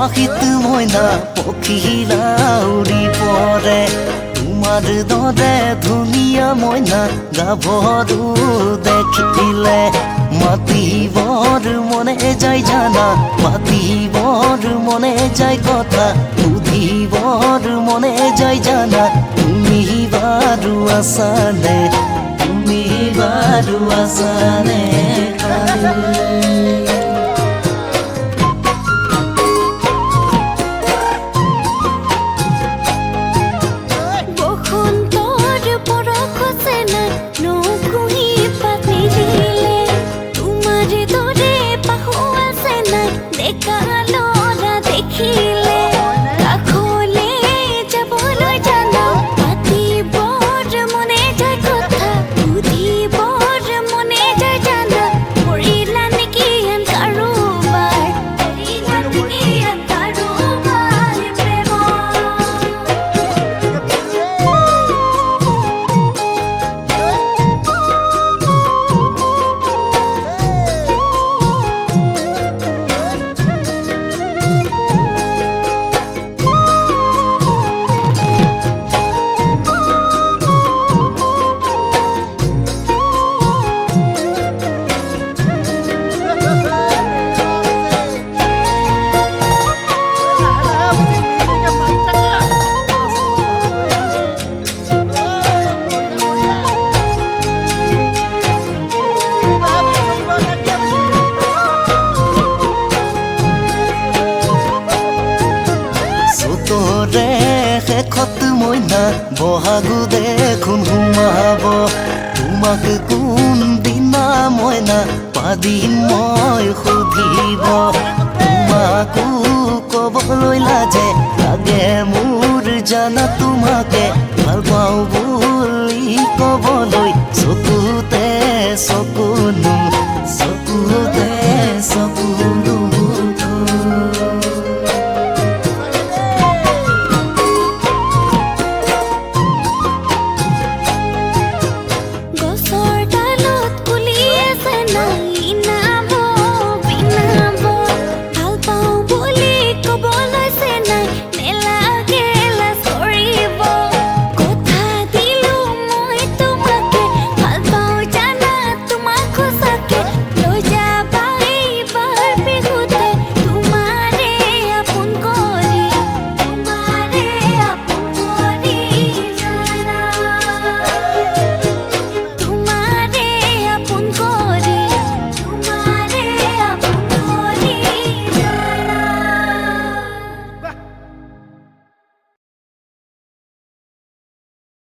পাখিত মইনা পখিলা উৰি পৰে তোমাৰ দৰে ধুনীয়া মইনা গাভৰু দেখিলে মাতিবৰ মনে যায় জানা মাতিবৰ মনে যায় কথা সুধিবৰ মনে যায় জানা তুমি বাৰু আছানে তুমি বাৰু আছানে শেষত মইনা বহাগো দেখোন সোমাব তোমাক কোন দিনা মইনা পাদিন মই সুধিব তোমাকো ক'বলৈ লাজে লাগে মোৰ জানা তোমাকে ভাল পাওঁ বুলি ক'বলৈ চকু